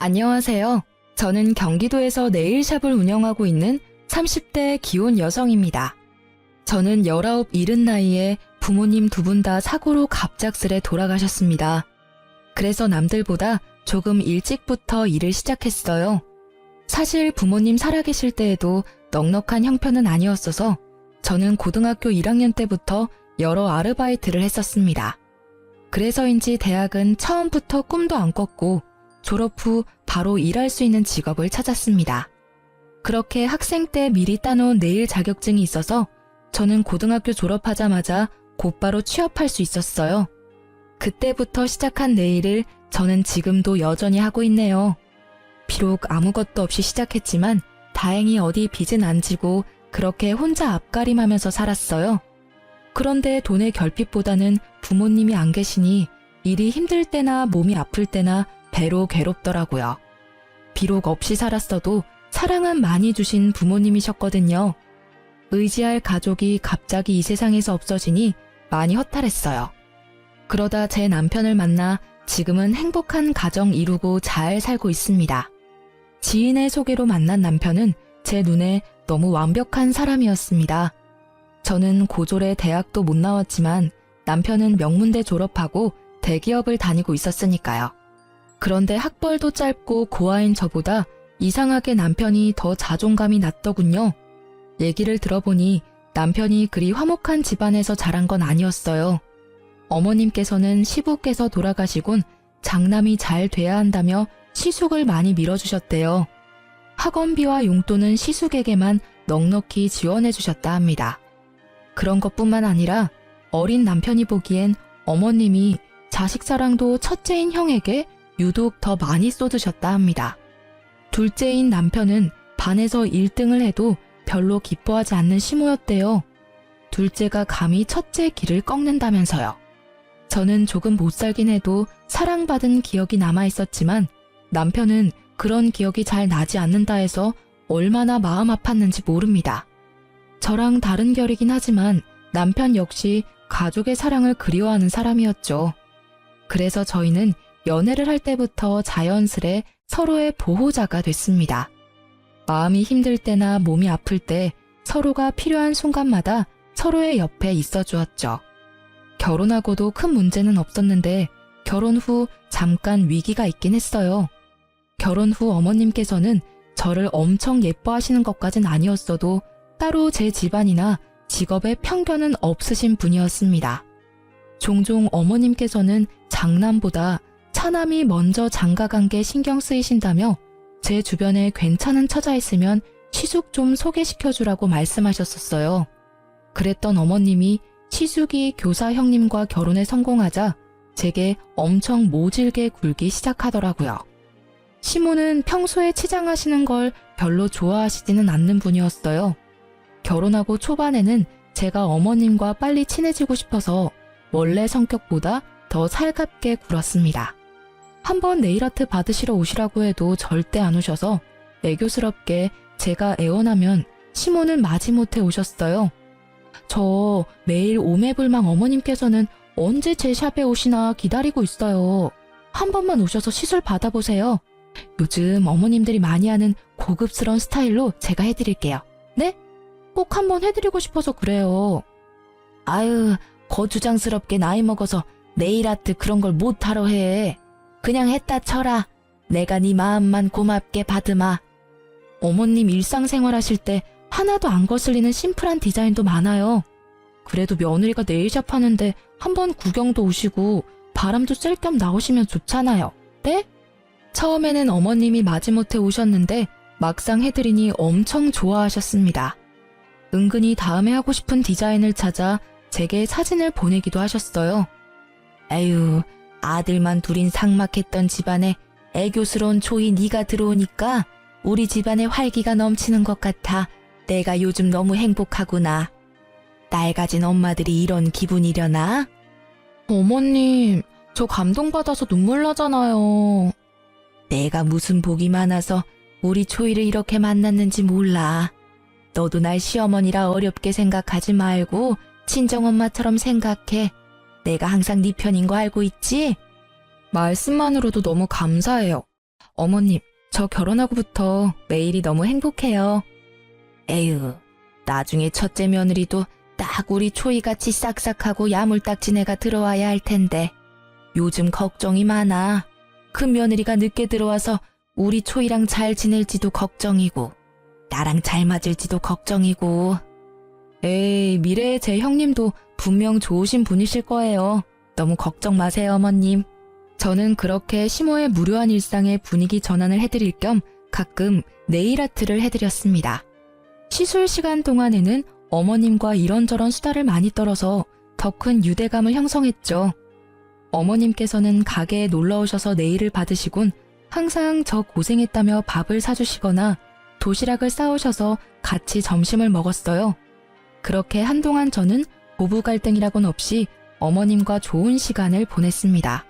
안녕하세요. 저는 경기도에서 네일샵을 운영하고 있는 30대 기혼 여성입니다. 저는 19, 70 나이에 부모님 두 분 다 사고로 갑작스레 돌아가셨습니다. 그래서 남들보다 조금 일찍부터 일을 시작했어요. 사실 부모님 살아계실 때에도 넉넉한 형편은 아니었어서 저는 고등학교 1학년 때부터 여러 아르바이트를 했었습니다. 그래서인지 대학은 처음부터 꿈도 안 꿨고 졸업 후 바로 일할 수 있는 직업을 찾았습니다. 그렇게 학생 때 미리 따놓은 네일 자격증이 있어서 저는 고등학교 졸업하자마자 곧바로 취업할 수 있었어요. 그때부터 시작한 네일을 저는 지금도 여전히 하고 있네요. 비록 아무것도 없이 시작했지만 다행히 어디 빚은 안 지고 그렇게 혼자 앞가림하면서 살았어요. 그런데 돈의 결핍보다는 부모님이 안 계시니 일이 힘들 때나 몸이 아플 때나 배로 괴롭더라고요. 비록 없이 살았어도 사랑은 많이 주신 부모님이셨거든요. 의지할 가족이 갑자기 이 세상에서 없어지니 많이 허탈했어요. 그러다 제 남편을 만나 지금은 행복한 가정 이루고 잘 살고 있습니다. 지인의 소개로 만난 남편은 제 눈에 너무 완벽한 사람이었습니다. 저는 고졸에 대학도 못 나왔지만 남편은 명문대 졸업하고 대기업을 다니고 있었으니까요. 그런데 학벌도 짧고 고아인 저보다 이상하게 남편이 더 자존감이 낮더군요. 얘기를 들어보니 남편이 그리 화목한 집안에서 자란 건 아니었어요. 어머님께서는 시부께서 돌아가시곤 장남이 잘 돼야 한다며 시숙을 많이 밀어주셨대요. 학원비와 용돈은 시숙에게만 넉넉히 지원해 주셨다 합니다. 그런 것뿐만 아니라 어린 남편이 보기엔 어머님이 자식 사랑도 첫째인 형에게 유독 더 많이 쏟으셨다 합니다. 둘째인 남편은 반에서 1등을 해도 별로 기뻐하지 않는 시모였대요. 둘째가 감히 첫째 길을 꺾는다면서요. 저는 조금 못 살긴 해도 사랑받은 기억이 남아있었지만 남편은 그런 기억이 잘 나지 않는다 해서 얼마나 마음 아팠는지 모릅니다. 저랑 다른 결이긴 하지만 남편 역시 가족의 사랑을 그리워하는 사람이었죠. 그래서 저희는 연애를 할 때부터 자연스레 서로의 보호자가 됐습니다. 마음이 힘들 때나 몸이 아플 때 서로가 필요한 순간마다 서로의 옆에 있어 주었죠. 결혼하고도 큰 문제는 없었는데 결혼 후 잠깐 위기가 있긴 했어요. 결혼 후 어머님께서는 저를 엄청 예뻐하시는 것까진 아니었어도 따로 제 집안이나 직업에 편견은 없으신 분이었습니다. 종종 어머님께서는 장남보다 차남이 먼저 장가간 게 신경 쓰이신다며 제 주변에 괜찮은 처자 있으면 시숙 좀 소개시켜주라고 말씀하셨었어요. 그랬던 어머님이 시숙이 교사 형님과 결혼에 성공하자 제게 엄청 모질게 굴기 시작하더라고요. 시모는 평소에 치장하시는 걸 별로 좋아하시지는 않는 분이었어요. 결혼하고 초반에는 제가 어머님과 빨리 친해지고 싶어서 원래 성격보다 더 살갑게 굴었습니다. 한번 네일아트 받으시러 오시라고 해도 절대 안 오셔서 애교스럽게 제가 애원하면 시모는 마지못해 오셨어요. 저 매일 오매불망 어머님께서는 언제 제 샵에 오시나 기다리고 있어요. 한 번만 오셔서 시술 받아보세요. 요즘 어머님들이 많이 하는 고급스러운 스타일로 제가 해드릴게요. 네? 꼭 한번 해드리고 싶어서 그래요. 아유, 거주장스럽게 나이 먹어서 네일아트 그런 걸 못하러 해. 그냥 했다 쳐라. 내가 네 마음만 고맙게 받으마. 어머님 일상생활 하실 때 하나도 안 거슬리는 심플한 디자인도 많아요. 그래도 며느리가 네일샵 하는데 한번 구경도 오시고 바람도 쐴 겸 나오시면 좋잖아요. 네? 처음에는 어머님이 마지못해 오셨는데 막상 해드리니 엄청 좋아하셨습니다. 은근히 다음에 하고 싶은 디자인을 찾아 제게 사진을 보내기도 하셨어요. 에휴, 아들만 둘인 삭막했던 집안에 애교스러운 초이 네가 들어오니까 우리 집안에 활기가 넘치는 것 같아 내가 요즘 너무 행복하구나. 딸 가진 엄마들이 이런 기분이려나? 어머님, 저 감동받아서 눈물 나잖아요. 내가 무슨 복이 많아서 우리 초이를 이렇게 만났는지 몰라. 너도 날 시어머니라 어렵게 생각하지 말고 친정엄마처럼 생각해. 내가 항상 네 편인 거 알고 있지? 말씀만으로도 너무 감사해요. 어머님, 저 결혼하고부터 매일이 너무 행복해요. 에휴, 나중에 첫째 며느리도 딱 우리 초이같이 싹싹하고 야물딱진 애가 들어와야 할 텐데 요즘 걱정이 많아. 큰 며느리가 늦게 들어와서 우리 초이랑 잘 지낼지도 걱정이고 나랑 잘 맞을지도 걱정이고. 에이, 미래의 제 형님도 분명 좋으신 분이실 거예요. 너무 걱정 마세요, 어머님. 저는 그렇게 시모의 무료한 일상의 분위기 전환을 해드릴 겸 가끔 네일 아트를 해드렸습니다. 시술 시간 동안에는 어머님과 이런저런 수다를 많이 떨어서 더 큰 유대감을 형성했죠. 어머님께서는 가게에 놀러 오셔서 네일을 받으시곤 항상 저 고생했다며 밥을 사주시거나 도시락을 싸오셔서 같이 점심을 먹었어요. 그렇게 한동안 저는 부부 갈등이라곤 없이 어머님과 좋은 시간을 보냈습니다.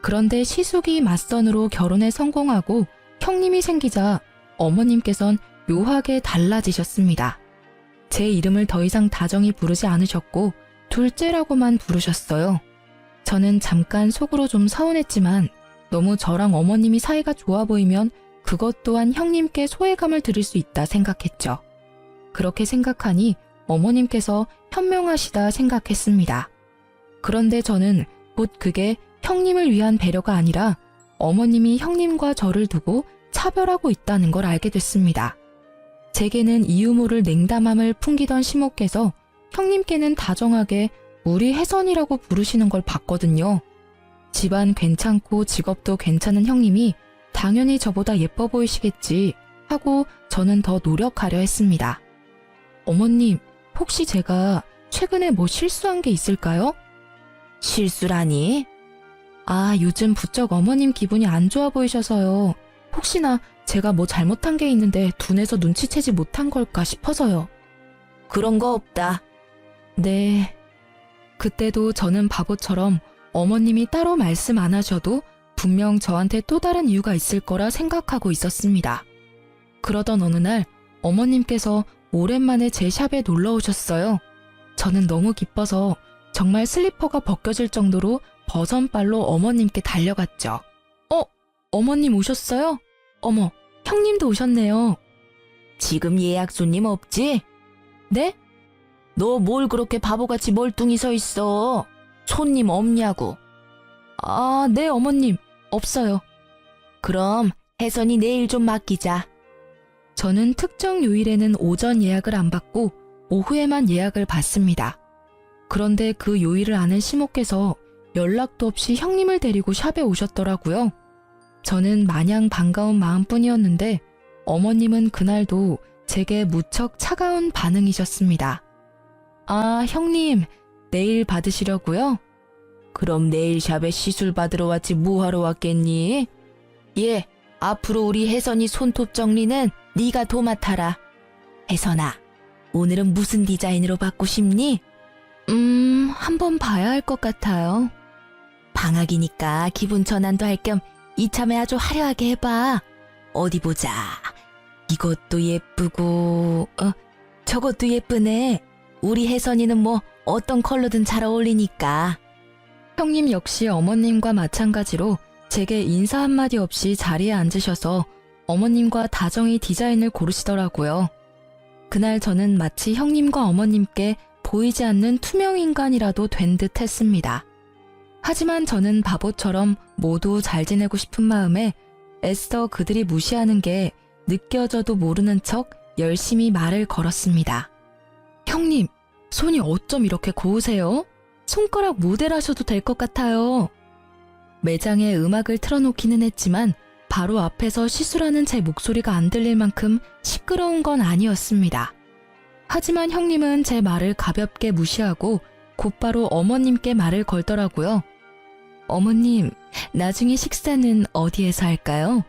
그런데 시숙이 맞선으로 결혼에 성공하고 형님이 생기자 어머님께선 묘하게 달라지셨습니다. 제 이름을 더 이상 다정히 부르지 않으셨고 둘째라고만 부르셨어요. 저는 잠깐 속으로 좀 서운했지만 너무 저랑 어머님이 사이가 좋아 보이면 그것 또한 형님께 소외감을 드릴 수 있다 생각했죠. 그렇게 생각하니 어머님께서 현명하시다 생각했습니다. 그런데 저는 곧 그게 형님을 위한 배려가 아니라 어머님이 형님과 저를 두고 차별하고 있다는 걸 알게 됐습니다. 제게는 이유 모를 냉담함을 풍기던 시모께서 형님께는 다정하게 우리 혜선이라고 부르시는 걸 봤거든요. 집안 괜찮고 직업도 괜찮은 형님이 당연히 저보다 예뻐 보이시겠지 하고 저는 더 노력하려 했습니다. 어머님, 혹시 제가 최근에 뭐 실수한 게 있을까요? 실수라니? 아, 요즘 부쩍 어머님 기분이 안 좋아 보이셔서요. 혹시나 제가 뭐 잘못한 게 있는데 둔해서 눈치채지 못한 걸까 싶어서요. 그런 거 없다. 네. 그때도 저는 바보처럼 어머님이 따로 말씀 안 하셔도 분명 저한테 또 다른 이유가 있을 거라 생각하고 있었습니다. 그러던 어느 날 어머님께서 오랜만에 제 샵에 놀러 오셨어요. 저는 너무 기뻐서 정말 슬리퍼가 벗겨질 정도로 버선발로 어머님께 달려갔죠. 어머님 오셨어요? 어머, 형님도 오셨네요. 지금 예약 손님 없지? 네? 너 뭘 그렇게 바보같이 멀뚱히 서 있어? 손님 없냐고. 아, 네 어머님, 없어요. 그럼 혜선이 내일 좀 맡기자. 저는 특정 요일에는 오전 예약을 안 받고 오후에만 예약을 받습니다. 그런데 그 요일을 아는 시모께서 연락도 없이 형님을 데리고 샵에 오셨더라고요. 저는 마냥 반가운 마음뿐이었는데 어머님은 그날도 제게 무척 차가운 반응이셨습니다. 아, 형님, 내일 받으시려고요? 그럼 내일 샵에 시술 받으러 왔지 뭐하러 왔겠니? 예, 앞으로 우리 혜선이 손톱 정리는 네가 도맡아라. 혜선아, 오늘은 무슨 디자인으로 받고 싶니? 한번 봐야 할 것 같아요. 방학이니까 기분 전환도 할 겸 이참에 아주 화려하게 해봐. 어디 보자. 이것도 예쁘고 저것도 예쁘네. 우리 혜선이는 뭐 어떤 컬러든 잘 어울리니까. 형님 역시 어머님과 마찬가지로 제게 인사 한마디 없이 자리에 앉으셔서 어머님과 다정히 디자인을 고르시더라고요. 그날 저는 마치 형님과 어머님께 보이지 않는 투명 인간이라도 된 듯 했습니다. 하지만 저는 바보처럼 모두 잘 지내고 싶은 마음에 애써 그들이 무시하는 게 느껴져도 모르는 척 열심히 말을 걸었습니다. 형님, 손이 어쩜 이렇게 고우세요? 손가락 모델하셔도 될 것 같아요. 매장에 음악을 틀어놓기는 했지만 바로 앞에서 시술하는 제 목소리가 안 들릴 만큼 시끄러운 건 아니었습니다. 하지만 형님은 제 말을 가볍게 무시하고 곧바로 어머님께 말을 걸더라고요. 어머님, 나중에 식사는 어디에서 할까요?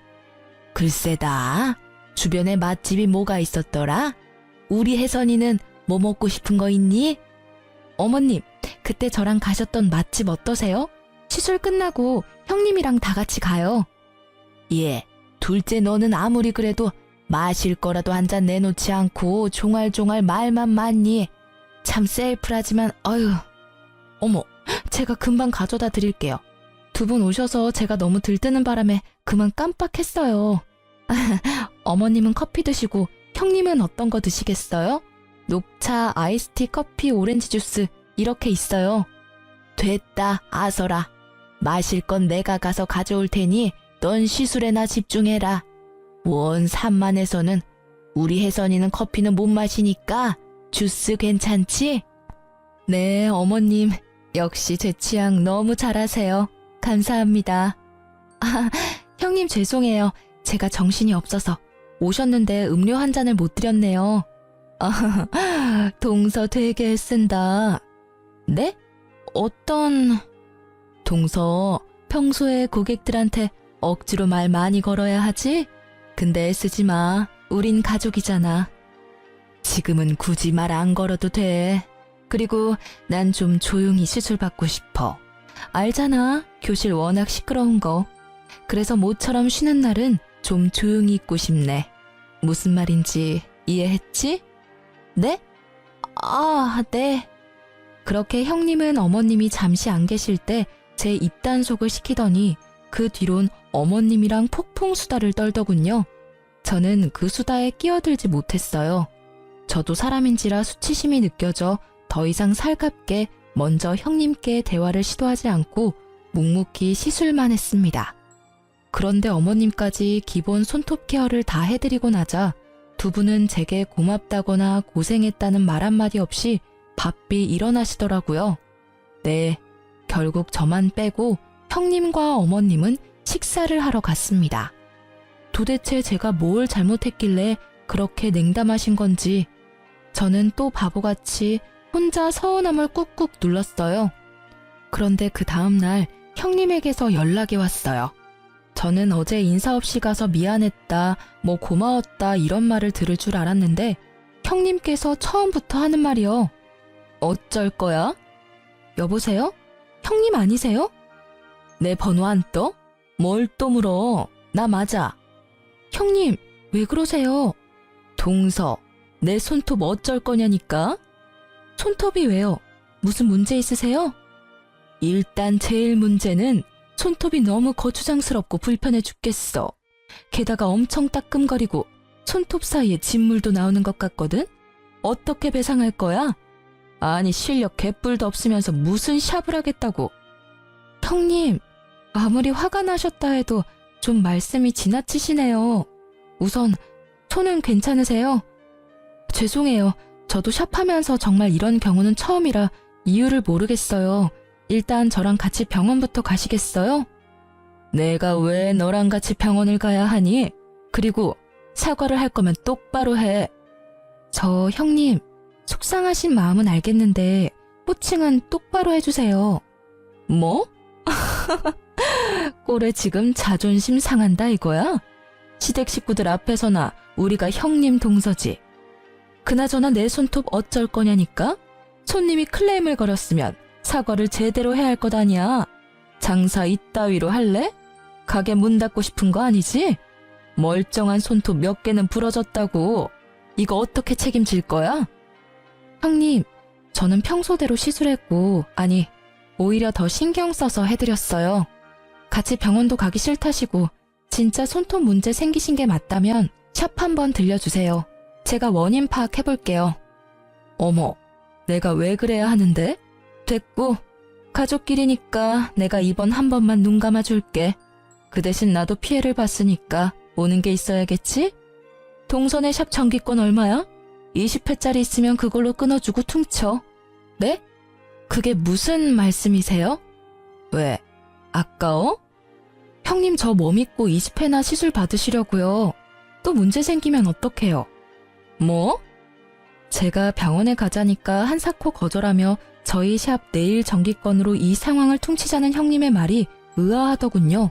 글쎄다. 주변에 맛집이 뭐가 있었더라? 우리 혜선이는 뭐 먹고 싶은 거 있니? 어머님, 그때 저랑 가셨던 맛집 어떠세요? 시술 끝나고 형님이랑 다 같이 가요. 예, 둘째 너는 아무리 그래도 마실 거라도 한 잔 내놓지 않고 종알종알 말만 많니? 참 셀프라지만 어휴. 어머, 제가 금방 가져다 드릴게요. 두 분 오셔서 제가 너무 들뜨는 바람에 그만 깜빡했어요. 어머님은 커피 드시고 형님은 어떤 거 드시겠어요? 녹차, 아이스티, 커피, 오렌지 주스 이렇게 있어요. 됐다, 아서라. 마실 건 내가 가서 가져올 테니 넌 시술에나 집중해라. 원 산만해서는 우리 혜선이는 커피는 못 마시니까 주스 괜찮지? 네, 어머님. 역시 제 취향 너무 잘하세요. 감사합니다. 아, 형님 죄송해요. 제가 정신이 없어서 오셨는데 음료 한 잔을 못 드렸네요. 아, 동서 되게 애쓴다. 네? 어떤... 동서, 평소에 고객들한테 억지로 말 많이 걸어야 하지? 근데 애쓰지 마. 우린 가족이잖아. 지금은 굳이 말 안 걸어도 돼. 그리고 난 좀 조용히 시술 받고 싶어. 알잖아. 교실 워낙 시끄러운 거. 그래서 모처럼 쉬는 날은 좀 조용히 있고 싶네. 무슨 말인지 이해했지? 네? 아, 네. 그렇게 형님은 어머님이 잠시 안 계실 때 제 입단속을 시키더니 그 뒤론 어머님이랑 폭풍 수다를 떨더군요. 저는 그 수다에 끼어들지 못했어요. 저도 사람인지라 수치심이 느껴져 더 이상 살갑게 먼저 형님께 대화를 시도하지 않고 묵묵히 시술만 했습니다. 그런데 어머님까지 기본 손톱 케어를 다 해드리고 나자 두 분은 제게 고맙다거나 고생했다는 말 한마디 없이 바삐 일어나시더라고요. 네, 결국 저만 빼고 형님과 어머님은 식사를 하러 갔습니다. 도대체 제가 뭘 잘못했길래 그렇게 냉담하신 건지 저는 또 바보같이 혼자 서운함을 꾹꾹 눌렀어요. 그런데 그 다음날 형님에게서 연락이 왔어요. 저는 어제 인사 없이 가서 미안했다, 뭐 고마웠다 이런 말을 들을 줄 알았는데 형님께서 처음부터 하는 말이요. 어쩔 거야? 여보세요? 형님 아니세요? 내 번호 안 떠? 뭘 또 물어? 나 맞아. 형님, 왜 그러세요? 동서, 내 손톱 어쩔 거냐니까? 손톱이 왜요? 무슨 문제 있으세요? 일단 제일 문제는 손톱이 너무 거추장스럽고 불편해 죽겠어. 게다가 엄청 따끔거리고 손톱 사이에 진물도 나오는 것 같거든? 어떻게 배상할 거야? 아니 실력 개뿔도 없으면서 무슨 샵을 하겠다고. 형님, 아무리 화가 나셨다 해도 좀 말씀이 지나치시네요. 우선 손은 괜찮으세요? 죄송해요. 저도 샵하면서 정말 이런 경우는 처음이라 이유를 모르겠어요. 일단 저랑 같이 병원부터 가시겠어요? 내가 왜 너랑 같이 병원을 가야 하니? 그리고 사과를 할 거면 똑바로 해. 저 형님, 속상하신 마음은 알겠는데 호칭은 똑바로 해주세요. 뭐? 꼴에 지금 자존심 상한다 이거야? 시댁 식구들 앞에서나 우리가 형님 동서지. 그나저나 내 손톱 어쩔 거냐니까? 손님이 클레임을 걸었으면 사과를 제대로 해야 할 것 아니야. 장사 이따위로 할래? 가게 문 닫고 싶은 거 아니지? 멀쩡한 손톱 몇 개는 부러졌다고. 이거 어떻게 책임질 거야? 형님, 저는 평소대로 시술했고, 아니, 오히려 더 신경 써서 해드렸어요. 같이 병원도 가기 싫다시고 진짜 손톱 문제 생기신 게 맞다면 샵 한번 들려주세요. 제가 원인 파악해볼게요. 어머, 내가 왜 그래야 하는데? 됐고, 가족끼리니까 내가 이번 한 번만 눈 감아줄게. 그 대신 나도 피해를 봤으니까 오는 게 있어야겠지? 동선의 샵 정기권 얼마야? 20회짜리 있으면 그걸로 끊어주고 퉁쳐. 네? 그게 무슨 말씀이세요? 왜? 아까워? 형님 저 뭐 믿고 20회나 시술 받으시려고요. 또 문제 생기면 어떡해요? 뭐? 제가 병원에 가자니까 한사코 거절하며 저희 샵 내일 정기권으로 이 상황을 퉁치자는 형님의 말이 의아하더군요.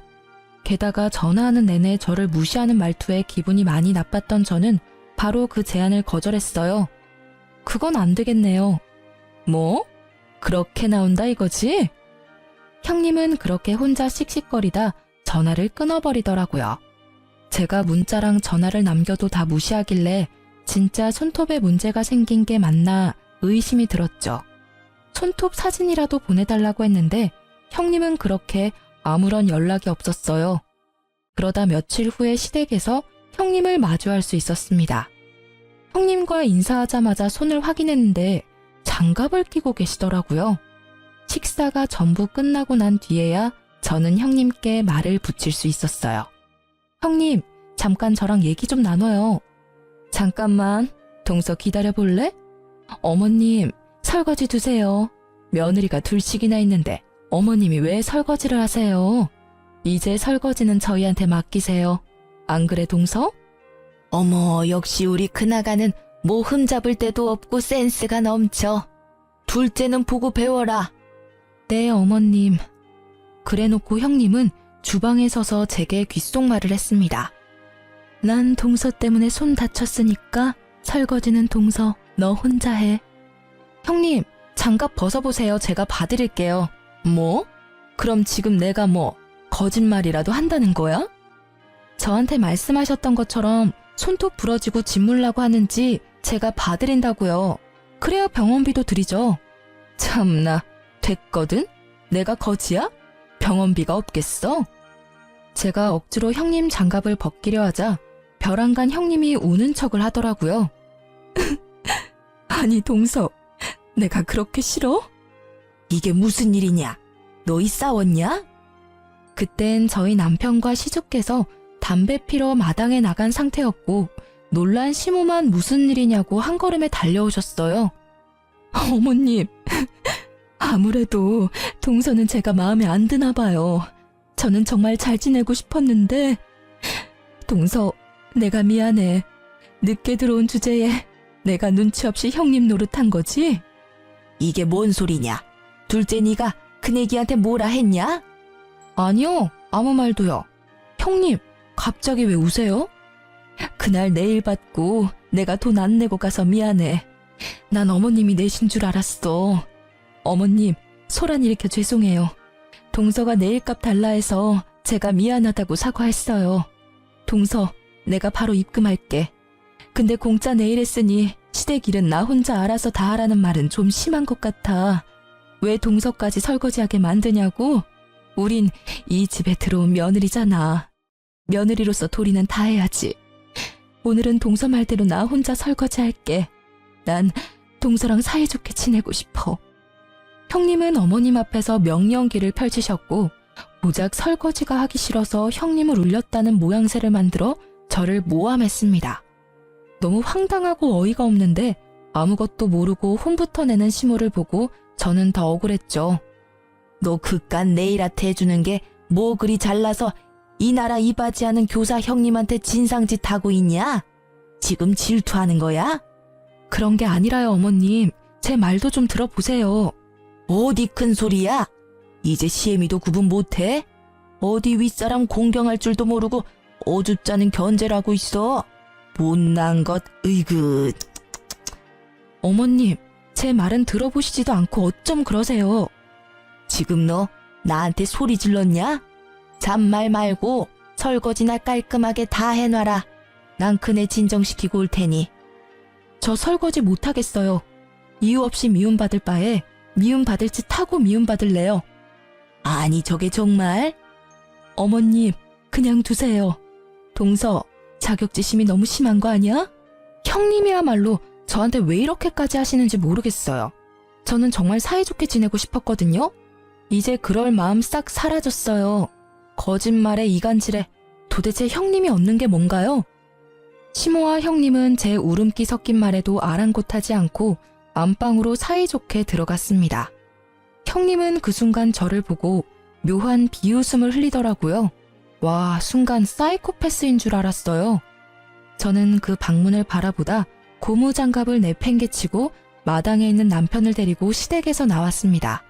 게다가 전화하는 내내 저를 무시하는 말투에 기분이 많이 나빴던 저는 바로 그 제안을 거절했어요. 그건 안 되겠네요. 뭐? 그렇게 나온다 이거지? 형님은 그렇게 혼자 씩씩거리다 전화를 끊어버리더라고요. 제가 문자랑 전화를 남겨도 다 무시하길래 진짜 손톱에 문제가 생긴 게 맞나 의심이 들었죠. 손톱 사진이라도 보내달라고 했는데 형님은 그렇게 아무런 연락이 없었어요. 그러다 며칠 후에 시댁에서 형님을 마주할 수 있었습니다. 형님과 인사하자마자 손을 확인했는데 장갑을 끼고 계시더라고요. 식사가 전부 끝나고 난 뒤에야 저는 형님께 말을 붙일 수 있었어요. 형님, 잠깐 저랑 얘기 좀 나눠요. 잠깐만, 동서 기다려볼래? 어머님, 설거지 두세요. 며느리가 둘씩이나 있는데 어머님이 왜 설거지를 하세요? 이제 설거지는 저희한테 맡기세요. 안 그래, 동서? 어머, 역시 우리 큰아가는 뭐 흠잡을 데도 없고 센스가 넘쳐. 둘째는 보고 배워라. 네, 어머님. 그래놓고 형님은 주방에 서서 제게 귓속말을 했습니다. 난 동서 때문에 손 다쳤으니까 설거지는 동서, 너 혼자 해. 형님, 장갑 벗어보세요. 제가 봐드릴게요. 뭐? 그럼 지금 내가 뭐 거짓말이라도 한다는 거야? 저한테 말씀하셨던 것처럼 손톱 부러지고 짓물라고 하는지 제가 봐드린다고요. 그래야 병원비도 드리죠. 참나, 됐거든? 내가 거지야? 병원비가 없겠어? 제가 억지로 형님 장갑을 벗기려 하자 벼랑간 형님이 우는 척을 하더라고요. 아니, 동서, 내가 그렇게 싫어? 이게 무슨 일이냐? 너희 싸웠냐? 그땐 저희 남편과 시주께서 담배 피러 마당에 나간 상태였고 놀란 시모만 무슨 일이냐고 한 걸음에 달려오셨어요. 어머님, 아무래도 동서는 제가 마음에 안 드나 봐요. 저는 정말 잘 지내고 싶었는데. 동서, 내가 미안해. 늦게 들어온 주제에 내가 눈치 없이 형님 노릇한 거지? 이게 뭔 소리냐? 둘째 네가 큰애기한테 뭐라 했냐? 아니요, 아무 말도요. 형님, 갑자기 왜 우세요? 그날 내일 받고 내가 돈 안 내고 가서 미안해. 난 어머님이 내신 줄 알았어. 어머님, 소란 일으켜 죄송해요. 동서가 내일값 달라 해서 제가 미안하다고 사과했어요. 동서, 내가 바로 입금할게. 근데 공짜 내일 했으니 시댁 일은 나 혼자 알아서 다 하라는 말은 좀 심한 것 같아. 왜 동서까지 설거지하게 만드냐고? 우린 이 집에 들어온 며느리잖아. 며느리로서 도리는 다 해야지. 오늘은 동서 말대로 나 혼자 설거지할게. 난 동서랑 사이좋게 지내고 싶어. 형님은 어머님 앞에서 명령기를 펼치셨고 고작 설거지가 하기 싫어서 형님을 울렸다는 모양새를 만들어 저를 모함했습니다. 너무 황당하고 어이가 없는데 아무것도 모르고 혼부터 내는 시모를 보고 저는 더 억울했죠. 너 그깟 네일아트 해주는 게 뭐 그리 잘나서 이 나라 이바지하는 교사 형님한테 진상짓 하고 있냐? 지금 질투하는 거야? 그런 게 아니라요, 어머님. 제 말도 좀 들어보세요. 어디 큰 소리야? 이제 시애미도 구분 못해? 어디 윗사람 공경할 줄도 모르고 어줍잖은 견제를 하고 있어. 못난 것, 으이그. 어머님, 제 말은 들어보시지도 않고 어쩜 그러세요. 지금 너 나한테 소리 질렀냐? 잔말 말고 설거지나 깔끔하게 다 해놔라. 난 큰애 진정시키고 올 테니. 저 설거지 못하겠어요. 이유 없이 미움받을 바에 미움받을 짓 하고 미움받을래요. 아니 저게 정말? 어머님, 그냥 두세요. 동서, 자격지심이 너무 심한 거 아니야? 형님이야말로 저한테 왜 이렇게까지 하시는지 모르겠어요. 저는 정말 사이좋게 지내고 싶었거든요. 이제 그럴 마음 싹 사라졌어요. 거짓말에 이간질에 도대체 형님이 얻는 게 뭔가요? 시모와 형님은 제 울음기 섞인 말에도 아랑곳하지 않고 안방으로 사이좋게 들어갔습니다. 형님은 그 순간 저를 보고 묘한 비웃음을 흘리더라고요. 와, 순간 사이코패스인 줄 알았어요. 저는 그 방문을 바라보다 고무장갑을 내팽개치고 마당에 있는 남편을 데리고 시댁에서 나왔습니다.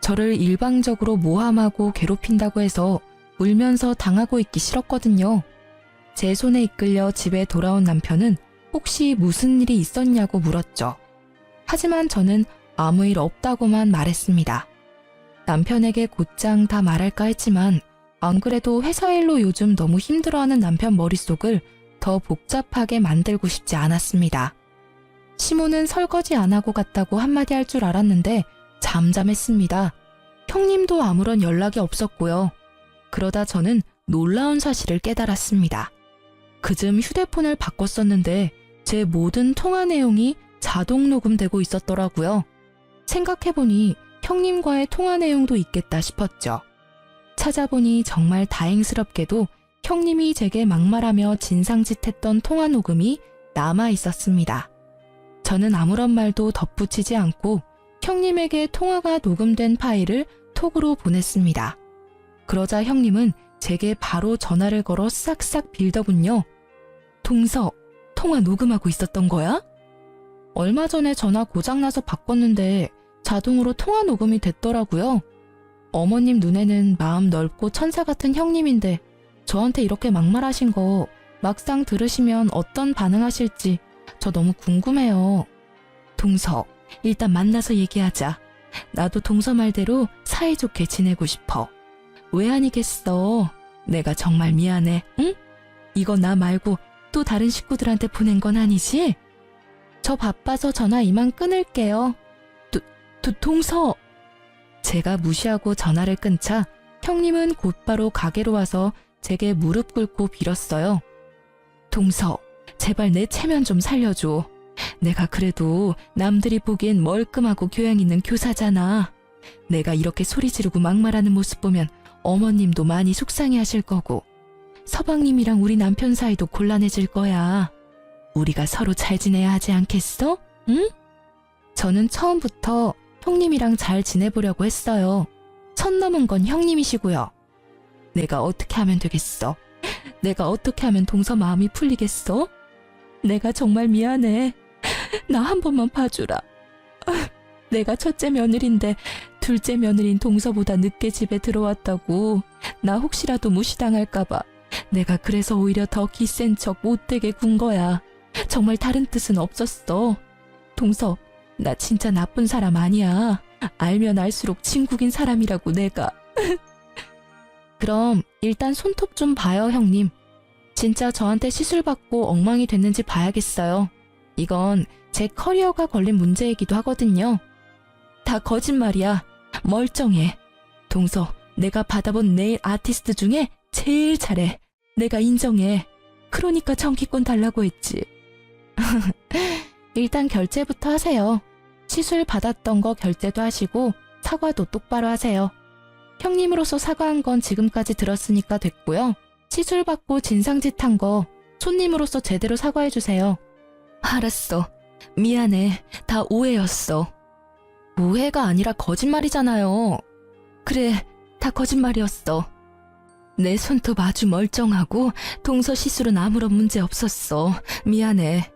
저를 일방적으로 모함하고 괴롭힌다고 해서 울면서 당하고 있기 싫었거든요. 제 손에 이끌려 집에 돌아온 남편은 혹시 무슨 일이 있었냐고 물었죠. 하지만 저는 아무 일 없다고만 말했습니다. 남편에게 곧장 다 말할까 했지만 안 그래도 회사 일로 요즘 너무 힘들어하는 남편 머릿속을 더 복잡하게 만들고 싶지 않았습니다. 시모는 설거지 안 하고 갔다고 한마디 할 줄 알았는데 잠잠했습니다. 형님도 아무런 연락이 없었고요. 그러다 저는 놀라운 사실을 깨달았습니다. 그즘 휴대폰을 바꿨었는데 제 모든 통화 내용이 자동 녹음되고 있었더라고요. 생각해보니 형님과의 통화 내용도 있겠다 싶었죠. 찾아보니 정말 다행스럽게도 형님이 제게 막말하며 진상짓했던 통화 녹음이 남아 있었습니다. 저는 아무런 말도 덧붙이지 않고 형님에게 통화가 녹음된 파일을 톡으로 보냈습니다. 그러자 형님은 제게 바로 전화를 걸어 싹싹 빌더군요. 동서, 통화 녹음하고 있었던 거야? 얼마 전에 전화 고장나서 바꿨는데 자동으로 통화 녹음이 됐더라고요. 어머님 눈에는 마음 넓고 천사 같은 형님인데 저한테 이렇게 막말하신 거 막상 들으시면 어떤 반응하실지 저 너무 궁금해요. 동서, 일단 만나서 얘기하자. 나도 동서 말대로 사이좋게 지내고 싶어. 왜 아니겠어. 내가 정말 미안해, 응? 이거 나 말고 또 다른 식구들한테 보낸 건 아니지? 저 바빠서 전화 이만 끊을게요. 동서! 제가 무시하고 전화를 끊자 형님은 곧바로 가게로 와서 제게 무릎 꿇고 빌었어요. 동서, 제발 내 체면 좀 살려줘. 내가 그래도 남들이 보기엔 멀끔하고 교양 있는 교사잖아. 내가 이렇게 소리 지르고 막말하는 모습 보면 어머님도 많이 속상해하실 거고 서방님이랑 우리 남편 사이도 곤란해질 거야. 우리가 서로 잘 지내야 하지 않겠어? 응? 저는 처음부터 형님이랑 잘 지내보려고 했어요. 선 넘은 건 형님이시고요. 내가 어떻게 하면 되겠어? 내가 어떻게 하면 동서 마음이 풀리겠어? 내가 정말 미안해. 나 한 번만 봐주라. 내가 첫째 며느리인데 둘째 며느리인 동서보다 늦게 집에 들어왔다고 나 혹시라도 무시당할까봐 내가 그래서 오히려 더 기센 척 못되게 군 거야. 정말 다른 뜻은 없었어. 동서, 나 진짜 나쁜 사람 아니야. 알면 알수록 친구긴 사람이라고 내가. 그럼 일단 손톱 좀 봐요, 형님. 진짜 저한테 시술 받고 엉망이 됐는지 봐야겠어요. 이건 제 커리어가 걸린 문제이기도 하거든요. 다 거짓말이야. 멀쩡해. 동서, 내가 받아본 네일 아티스트 중에 제일 잘해. 내가 인정해. 그러니까 정기권 달라고 했지. 일단 결제부터 하세요. 시술 받았던 거 결제도 하시고 사과도 똑바로 하세요. 형님으로서 사과한 건 지금까지 들었으니까 됐고요. 시술 받고 진상짓한 거 손님으로서 제대로 사과해주세요. 알았어. 미안해. 다 오해였어. 오해가 아니라 거짓말이잖아요. 그래, 다 거짓말이었어. 내 손톱 아주 멀쩡하고 동서 시술은 아무런 문제 없었어. 미안해.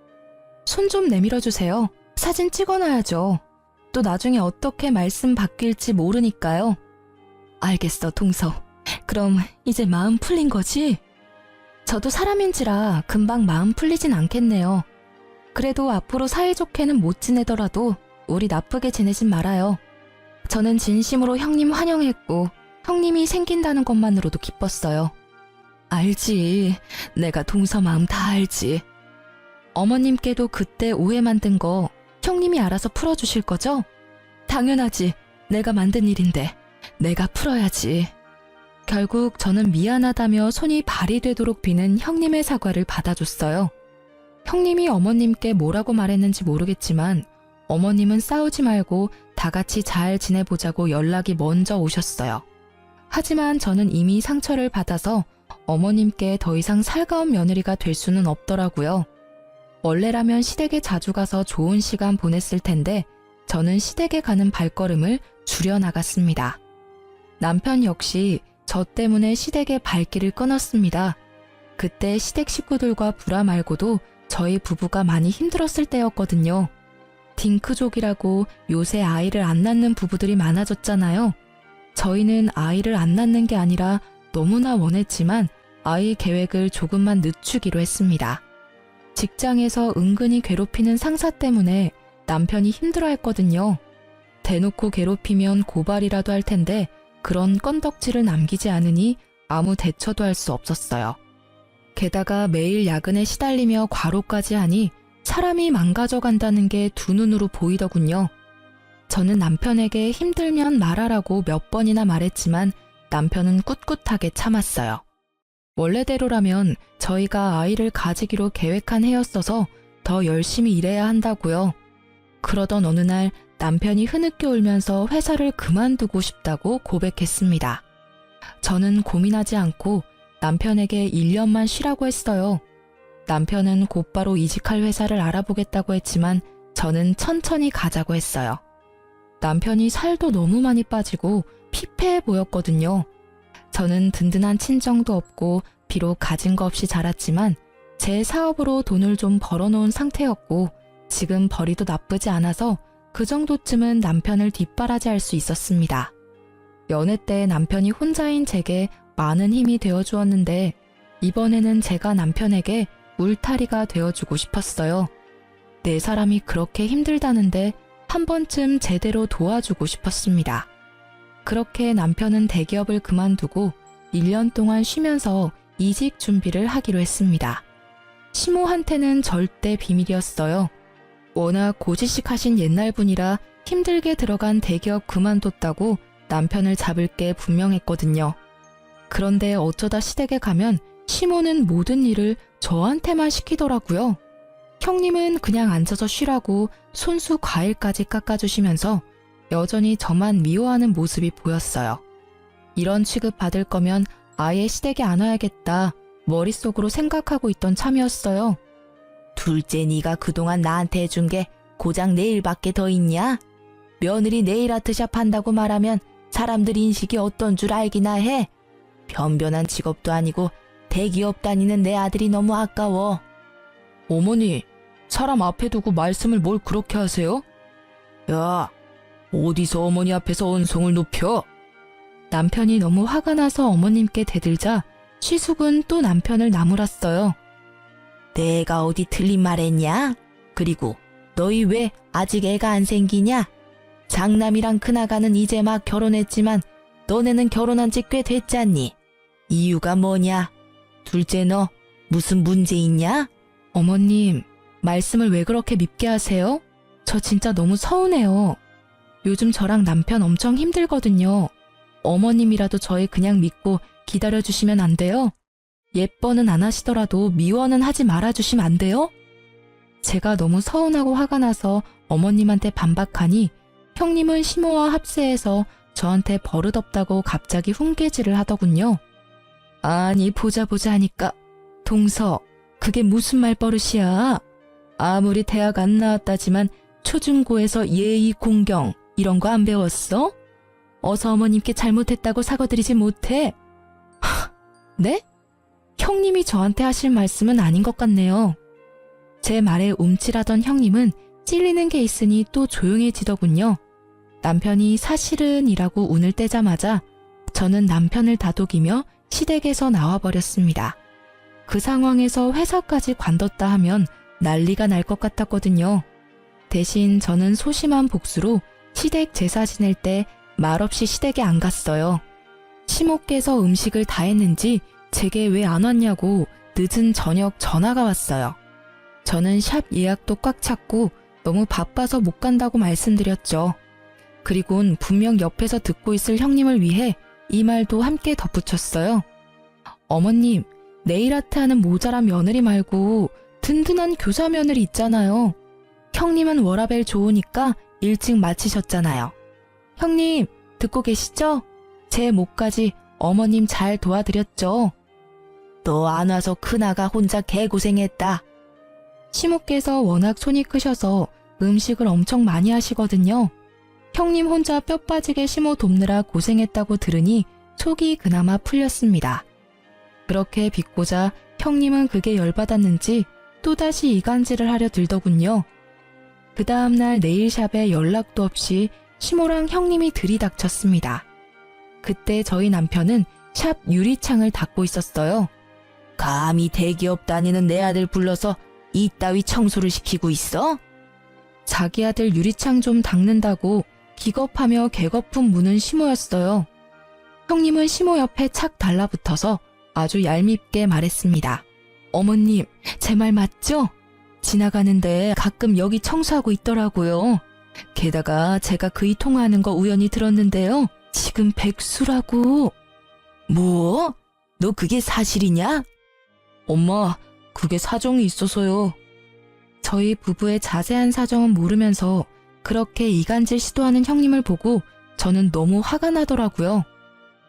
손 좀 내밀어주세요. 사진 찍어놔야죠. 또 나중에 어떻게 말씀 바뀔지 모르니까요. 알겠어, 동서. 그럼 이제 마음 풀린 거지? 저도 사람인지라 금방 마음 풀리진 않겠네요. 그래도 앞으로 사이좋게는 못 지내더라도 우리 나쁘게 지내진 말아요. 저는 진심으로 형님 환영했고 형님이 생긴다는 것만으로도 기뻤어요. 알지. 내가 동서 마음 다 알지. 어머님께도 그때 오해 만든 거 형님이 알아서 풀어주실 거죠? 당연하지. 내가 만든 일인데 내가 풀어야지. 결국 저는 미안하다며 손이 발이 되도록 비는 형님의 사과를 받아줬어요. 형님이 어머님께 뭐라고 말했는지 모르겠지만 어머님은 싸우지 말고 다 같이 잘 지내보자고 연락이 먼저 오셨어요. 하지만 저는 이미 상처를 받아서 어머님께 더 이상 살가운 며느리가 될 수는 없더라고요. 원래라면 시댁에 자주 가서 좋은 시간 보냈을 텐데 저는 시댁에 가는 발걸음을 줄여나갔습니다. 남편 역시 저 때문에 시댁의 발길을 끊었습니다. 그때 시댁 식구들과 불화 말고도 저희 부부가 많이 힘들었을 때였거든요. 딩크족이라고 요새 아이를 안 낳는 부부들이 많아졌잖아요. 저희는 아이를 안 낳는 게 아니라 너무나 원했지만 아이 계획을 조금만 늦추기로 했습니다. 직장에서 은근히 괴롭히는 상사 때문에 남편이 힘들어했거든요. 대놓고 괴롭히면 고발이라도 할 텐데 그런 건덕지를 남기지 않으니 아무 대처도 할 수 없었어요. 게다가 매일 야근에 시달리며 과로까지 하니 사람이 망가져 간다는 게 두 눈으로 보이더군요. 저는 남편에게 힘들면 말하라고 몇 번이나 말했지만 남편은 꿋꿋하게 참았어요. 원래대로라면 저희가 아이를 가지기로 계획한 해였어서 더 열심히 일해야 한다고요. 그러던 어느 날 남편이 흐느껴 울면서 회사를 그만두고 싶다고 고백했습니다. 저는 고민하지 않고 남편에게 1년만 쉬라고 했어요. 남편은 곧바로 이직할 회사를 알아보겠다고 했지만 저는 천천히 가자고 했어요. 남편이 살도 너무 많이 빠지고 피폐해 보였거든요. 저는 든든한 친정도 없고 비록 가진 거 없이 자랐지만 제 사업으로 돈을 좀 벌어놓은 상태였고 지금 벌이도 나쁘지 않아서 그 정도쯤은 남편을 뒷바라지할 수 있었습니다. 연애 때 남편이 혼자인 제게 많은 힘이 되어주었는데 이번에는 제가 남편에게 울타리가 되어주고 싶었어요. 내 사람이 그렇게 힘들다는데 한 번쯤 제대로 도와주고 싶었습니다. 그렇게 남편은 대기업을 그만두고 1년 동안 쉬면서 이직 준비를 하기로 했습니다. 시모한테는 절대 비밀이었어요. 워낙 고지식하신 옛날 분이라 힘들게 들어간 대기업 그만뒀다고 남편을 잡을 게 분명했거든요. 그런데 어쩌다 시댁에 가면 시모는 모든 일을 저한테만 시키더라고요. 형님은 그냥 앉아서 쉬라고 손수 과일까지 깎아주시면서 여전히 저만 미워하는 모습이 보였어요. 이런 취급 받을 거면 아예 시댁에 안 와야겠다 머릿속으로 생각하고 있던 참이었어요. 둘째 네가 그동안 나한테 해준 게 고작 네일밖에 더 있냐? 며느리 네일 아트샵 한다고 말하면 사람들 인식이 어떤 줄 알기나 해. 변변한 직업도 아니고 대기업 다니는 내 아들이 너무 아까워. 어머니, 사람 앞에 두고 말씀을 뭘 그렇게 하세요? 야, 어디서 어머니 앞에서 언성을 높여? 남편이 너무 화가 나서 어머님께 대들자 시숙은 또 남편을 나무랐어요. 내가 어디 틀린 말 했냐? 그리고 너희 왜 아직 애가 안 생기냐? 장남이랑 큰아가는 이제 막 결혼했지만 너네는 결혼한 지 꽤 됐잖니? 이유가 뭐냐? 둘째 너 무슨 문제 있냐? 어머님, 말씀을 왜 그렇게 밉게 하세요? 저 진짜 너무 서운해요. 요즘 저랑 남편 엄청 힘들거든요. 어머님이라도 저희 그냥 믿고 기다려주시면 안 돼요? 예뻐는 안 하시더라도 미워는 하지 말아주시면 안 돼요? 제가 너무 서운하고 화가 나서 어머님한테 반박하니 형님은 시모와 합세해서 저한테 버릇없다고 갑자기 훈계질을 하더군요. 아니 보자 하니까 동서 그게 무슨 말버릇이야. 아무리 대학 안 나왔다지만 초중고에서 예의 공경 이런 거 안 배웠어? 어서 어머님께 잘못했다고 사과드리지 못해. 네? 형님이 저한테 하실 말씀은 아닌 것 같네요. 제 말에 움찔하던 형님은 찔리는 게 있으니 또 조용해지더군요. 남편이 사실은이라고 운을 떼자마자 저는 남편을 다독이며 시댁에서 나와버렸습니다. 그 상황에서 회사까지 관뒀다 하면 난리가 날 것 같았거든요. 대신 저는 소심한 복수로 시댁 제사 지낼 때 말없이 시댁에 안 갔어요. 시모께서 음식을 다 했는지 제게 왜 안 왔냐고 늦은 저녁 전화가 왔어요. 저는 샵 예약도 꽉 찼고 너무 바빠서 못 간다고 말씀드렸죠. 그리곤 분명 옆에서 듣고 있을 형님을 위해 이 말도 함께 덧붙였어요. 어머님, 네일아트 하는 모자란 며느리 말고 든든한 교사 며느리 있잖아요. 형님은 워라밸 좋으니까 일찍 마치셨잖아요. 형님, 듣고 계시죠? 제 몫까지 어머님 잘 도와드렸죠. 너 안 와서 큰아가 혼자 개고생했다. 시모께서 워낙 손이 크셔서 음식을 엄청 많이 하시거든요. 형님 혼자 뼈 빠지게 시모 돕느라 고생했다고 들으니 속이 그나마 풀렸습니다. 그렇게 빚고자 형님은 그게 열받았는지 또다시 이간질을 하려 들더군요. 그 다음날 네일샵에 연락도 없이 시모랑 형님이 들이닥쳤습니다. 그때 저희 남편은 샵 유리창을 닫고 있었어요. 감히 대기업 다니는 내 아들 불러서 이따위 청소를 시키고 있어? 자기 아들 유리창 좀 닦는다고 기겁하며 개거품 무는 시모였어요. 형님은 시모 옆에 착 달라붙어서 아주 얄밉게 말했습니다. 어머님, 제 말 맞죠? 지나가는데 가끔 여기 청소하고 있더라고요. 게다가 제가 그이 통화하는 거 우연히 들었는데요. 지금 백수라고. 뭐? 너 그게 사실이냐? 엄마, 그게 사정이 있어서요. 저희 부부의 자세한 사정은 모르면서 그렇게 이간질 시도하는 형님을 보고 저는 너무 화가 나더라고요.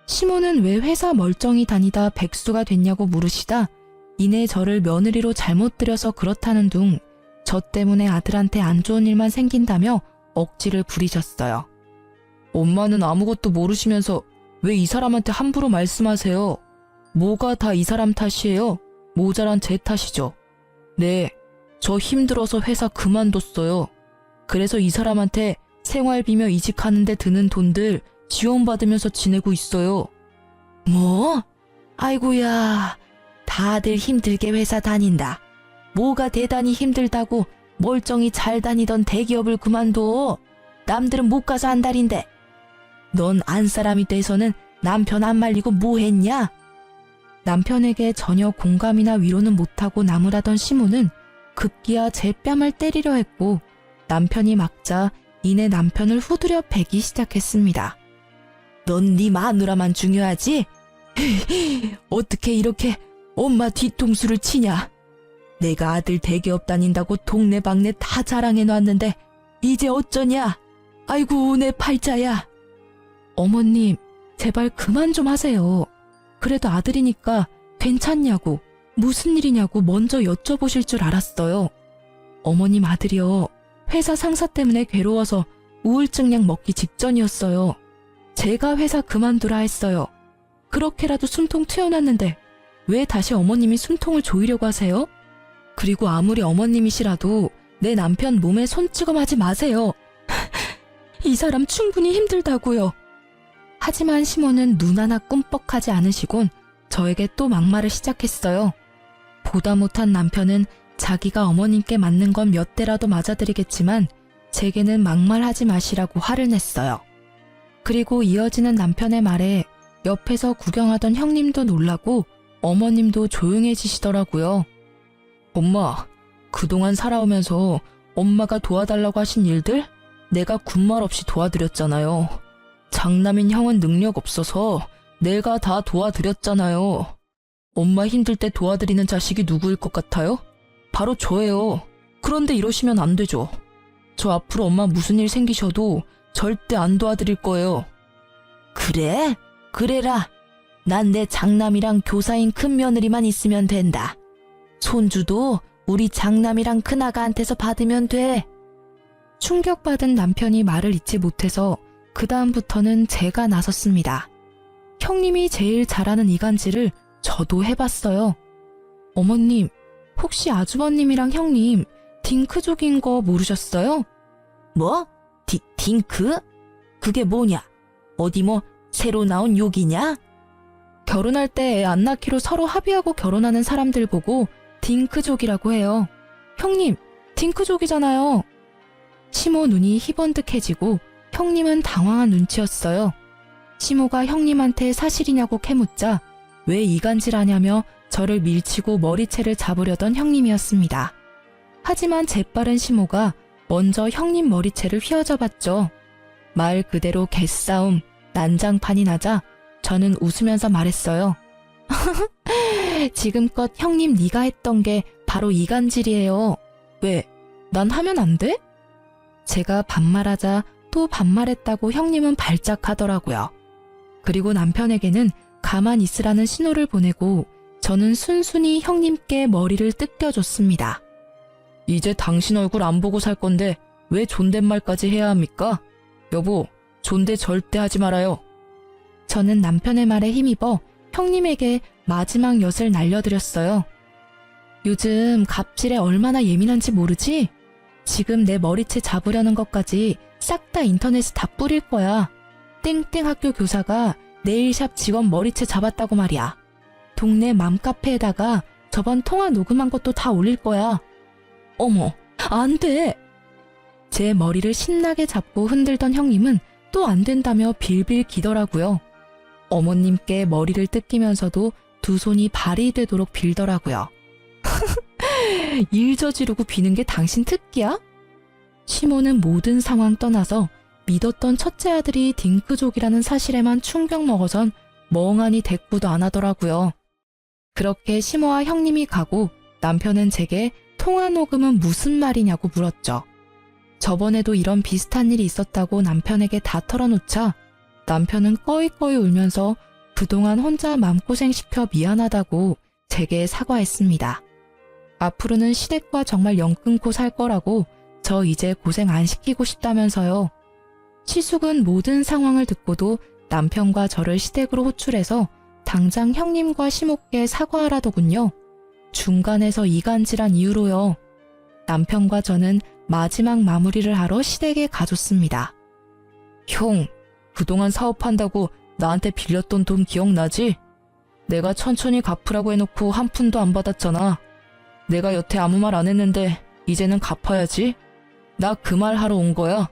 시모는 왜 회사 멀쩡히 다니다 백수가 됐냐고 물으시다 이내 저를 며느리로 잘못 들여서 그렇다는 둥 저 때문에 아들한테 안 좋은 일만 생긴다며 억지를 부리셨어요. 엄마는 아무것도 모르시면서 왜 이 사람한테 함부로 말씀하세요? 뭐가 다 이 사람 탓이에요? 모자란 제 탓이죠. 네, 저 힘들어서 회사 그만뒀어요. 그래서 이 사람한테 생활비며 이직하는데 드는 돈들 지원받으면서 지내고 있어요. 뭐? 아이고야, 다들 힘들게 회사 다닌다. 뭐가 대단히 힘들다고 멀쩡히 잘 다니던 대기업을 그만둬. 남들은 못 가서 안달인데. 넌 안 사람이 돼서는 남편 안 말리고 뭐 했냐? 남편에게 전혀 공감이나 위로는 못하고 나무라던 시모는 급기야 제 뺨을 때리려 했고 남편이 막자 이내 남편을 후드려 베기 시작했습니다. 넌 네 마누라만 중요하지? 어떻게 이렇게 엄마 뒤통수를 치냐? 내가 아들 대기업 다닌다고 동네방네 다 자랑해놨는데 이제 어쩌냐? 아이고 내 팔자야. 어머님, 제발 그만 좀 하세요. 그래도 아들이니까 괜찮냐고, 무슨 일이냐고 먼저 여쭤보실 줄 알았어요. 어머님 아들이요. 회사 상사 때문에 괴로워서 우울증 약 먹기 직전이었어요. 제가 회사 그만두라 했어요. 그렇게라도 숨통 튀어났는데 왜 다시 어머님이 숨통을 조이려고 하세요? 그리고 아무리 어머님이시라도 내 남편 몸에 손찌검하지 마세요. 이 사람 충분히 힘들다고요. 하지만 시모는 눈 하나 꿈뻑하지 않으시곤 저에게 또 막말을 시작했어요. 보다 못한 남편은 자기가 어머님께 맞는 건 몇 대라도 맞아드리겠지만 제게는 막말하지 마시라고 화를 냈어요. 그리고 이어지는 남편의 말에 옆에서 구경하던 형님도 놀라고 어머님도 조용해지시더라고요. 엄마, 그동안 살아오면서 엄마가 도와달라고 하신 일들 내가 군말 없이 도와드렸잖아요. 장남인 형은 능력 없어서 내가 다 도와드렸잖아요. 엄마 힘들 때 도와드리는 자식이 누구일 것 같아요? 바로 저예요. 그런데 이러시면 안 되죠. 저 앞으로 엄마 무슨 일 생기셔도 절대 안 도와드릴 거예요. 그래? 그래라. 난 내 장남이랑 교사인 큰며느리만 있으면 된다. 손주도 우리 장남이랑 큰아가한테서 받으면 돼. 충격받은 남편이 말을 잇지 못해서 그 다음부터는 제가 나섰습니다. 형님이 제일 잘하는 이간질을 저도 해봤어요. 어머님, 혹시 아주버님이랑 형님 딩크족인 거 모르셨어요? 뭐? 딩크? 그게 뭐냐? 어디 뭐 새로 나온 욕이냐? 결혼할 때 애 안 낳기로 서로 합의하고 결혼하는 사람들 보고 딩크족이라고 해요. 형님, 딩크족이잖아요. 시모 눈이 희번뜩해지고 형님은 당황한 눈치였어요. 시모가 형님한테 사실이냐고 캐묻자 왜 이간질하냐며 저를 밀치고 머리채를 잡으려던 형님이었습니다. 하지만 재빠른 시모가 먼저 형님 머리채를 휘어잡았죠. 말 그대로 개싸움, 난장판이 나자 저는 웃으면서 말했어요. 지금껏 형님 네가 했던 게 바로 이간질이에요. 왜? 난 하면 안 돼? 제가 반말하자 또 반말했다고 형님은 발작하더라고요. 그리고 남편에게는 가만 있으라는 신호를 보내고 저는 순순히 형님께 머리를 뜯겨줬습니다. 이제 당신 얼굴 안 보고 살 건데 왜 존댓말까지 해야 합니까? 여보, 존대 절대 하지 말아요. 저는 남편의 말에 힘입어 형님에게 마지막 엿을 날려드렸어요. 요즘 갑질에 얼마나 예민한지 모르지? 지금 내 머리채 잡으려는 것까지 싹 다 인터넷에 다 뿌릴 거야. 땡땡 학교 교사가 네일샵 직원 머리채 잡았다고 말이야. 동네 맘카페에다가 저번 통화 녹음한 것도 다 올릴 거야. 어머, 안 돼! 제 머리를 신나게 잡고 흔들던 형님은 또 안 된다며 빌빌 기더라고요. 어머님께 머리를 뜯기면서도 두 손이 발이 되도록 빌더라고요. 일 저지르고 비는 게 당신 특기야? 시모는 모든 상황 떠나서 믿었던 첫째 아들이 딩크족이라는 사실에만 충격 먹어선 멍하니 대꾸도 안 하더라고요. 그렇게 시모와 형님이 가고 남편은 제게 통화 녹음은 무슨 말이냐고 물었죠. 저번에도 이런 비슷한 일이 있었다고 남편에게 다 털어놓자 남편은 꺼이꺼이 울면서 그동안 혼자 맘고생 시켜 미안하다고 제게 사과했습니다. 앞으로는 시댁과 정말 영 끊고 살 거라고 저 이제 고생 안 시키고 싶다면서요. 시숙은 모든 상황을 듣고도 남편과 저를 시댁으로 호출해서 당장 형님과 시모께 사과하라더군요. 중간에서 이간질한 이유로요. 남편과 저는 마지막 마무리를 하러 시댁에 가줬습니다. 형, 그동안 사업한다고 나한테 빌렸던 돈 기억나지? 내가 천천히 갚으라고 해놓고 한 푼도 안 받았잖아. 내가 여태 아무 말 안 했는데 이제는 갚아야지. 나 그 말 하러 온 거야.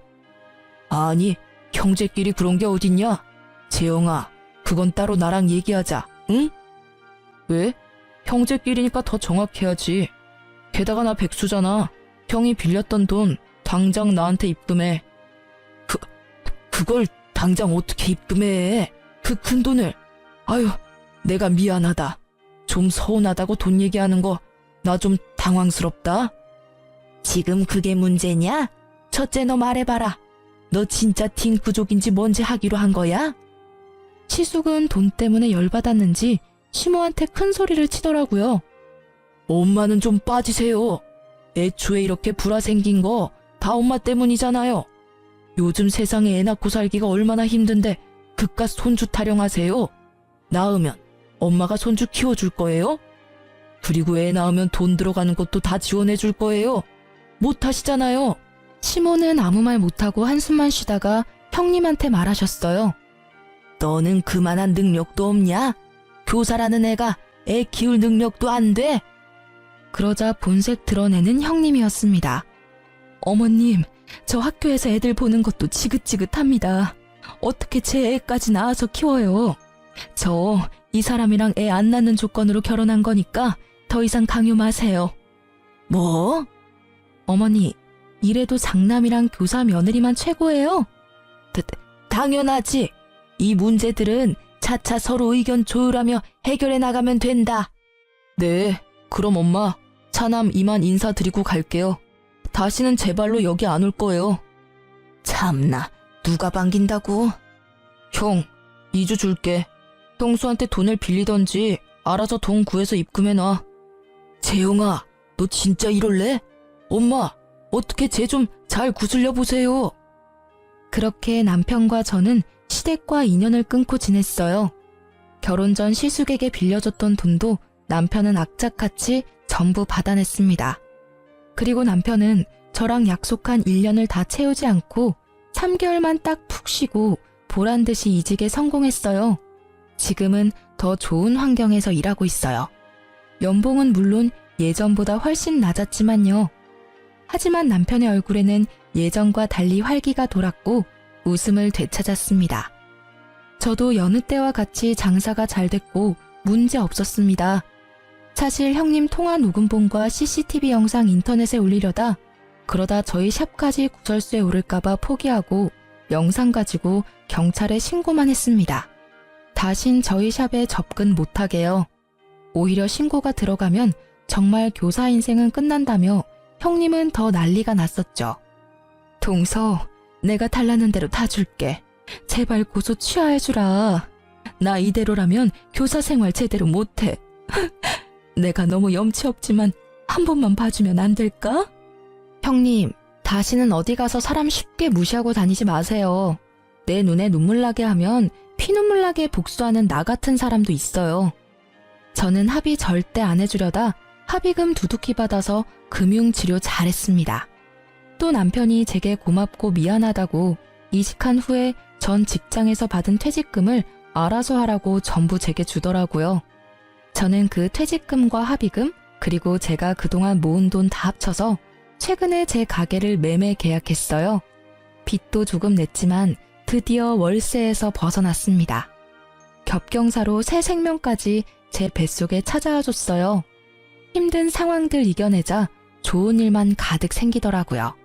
아니, 형제끼리 그런 게 어딨냐? 재영아, 그건 따로 나랑 얘기하자, 응? 왜? 형제끼리니까 더 정확해야지. 게다가 나 백수잖아. 형이 빌렸던 돈 당장 나한테 입금해. 그걸 당장 어떻게 입금해? 그 큰 돈을. 아유, 내가 미안하다. 좀 서운하다고 돈 얘기하는 거 나 좀 당황스럽다. 지금 그게 문제냐? 첫째 너 말해봐라. 너 진짜 딩크족인지 뭔지 하기로 한 거야? 시숙은 돈 때문에 열받았는지 시모한테 큰 소리를 치더라고요. 엄마는 좀 빠지세요. 애초에 이렇게 불화 생긴 거 다 엄마 때문이잖아요. 요즘 세상에 애 낳고 살기가 얼마나 힘든데 그깟 손주 타령하세요. 낳으면 엄마가 손주 키워줄 거예요? 그리고 애 낳으면 돈 들어가는 것도 다 지원해 줄 거예요. 못 하시잖아요. 시모는 아무 말 못하고 한숨만 쉬다가 형님한테 말하셨어요. 너는 그만한 능력도 없냐? 교사라는 애가 애 키울 능력도 안 돼? 그러자 본색 드러내는 형님이었습니다. 어머님, 저 학교에서 애들 보는 것도 지긋지긋합니다. 어떻게 제 애까지 낳아서 키워요? 저 이 사람이랑 애 안 낳는 조건으로 결혼한 거니까 더 이상 강요 마세요. 뭐? 어머니, 이래도 장남이랑 교사 며느리만 최고예요? 당연하지. 이 문제들은 차차 서로 의견 조율하며 해결해 나가면 된다. 네, 그럼 엄마, 차남 이만 인사드리고 갈게요. 다시는 제 발로 여기 안 올 거예요. 참나, 누가 반긴다고? 형, 2주 줄게. 형수한테 돈을 빌리던지 알아서 돈 구해서 입금해놔. 재영아, 너 진짜 이럴래? 엄마, 어떻게 쟤 좀 잘 구슬려 보세요. 그렇게 남편과 저는 시댁과 인연을 끊고 지냈어요. 결혼 전 시숙에게 빌려줬던 돈도 남편은 악착같이 전부 받아냈습니다. 그리고 남편은 저랑 약속한 1년을 다 채우지 않고 3개월만 딱 푹 쉬고 보란듯이 이직에 성공했어요. 지금은 더 좋은 환경에서 일하고 있어요. 연봉은 물론 예전보다 훨씬 낮았지만요. 하지만 남편의 얼굴에는 예전과 달리 활기가 돌았고 웃음을 되찾았습니다. 저도 여느 때와 같이 장사가 잘 됐고 문제 없었습니다. 사실 형님 통화 녹음본과 CCTV 영상 인터넷에 올리려다 그러다 저희 샵까지 구설수에 오를까봐 포기하고 영상 가지고 경찰에 신고만 했습니다. 다신 저희 샵에 접근 못하게요. 오히려 신고가 들어가면 정말 교사 인생은 끝난다며 형님은 더 난리가 났었죠. 동서, 내가 달라는 대로 다 줄게. 제발 고소 취하해주라. 나 이대로라면 교사 생활 제대로 못해. 내가 너무 염치 없지만 한 번만 봐주면 안 될까? 형님, 다시는 어디 가서 사람 쉽게 무시하고 다니지 마세요. 내 눈에 눈물 나게 하면 피눈물 나게 복수하는 나 같은 사람도 있어요. 저는 합의 절대 안 해주려다 합의금 두둑히 받아서 금융치료 잘했습니다. 또 남편이 제게 고맙고 미안하다고 이직한 후에 전 직장에서 받은 퇴직금을 알아서 하라고 전부 제게 주더라고요. 저는 그 퇴직금과 합의금 그리고 제가 그동안 모은 돈 다 합쳐서 최근에 제 가게를 매매 계약했어요. 빚도 조금 냈지만 드디어 월세에서 벗어났습니다. 겹경사로 새 생명까지 제 뱃속에 찾아와 줬어요. 힘든 상황들 이겨내자 좋은 일만 가득 생기더라고요.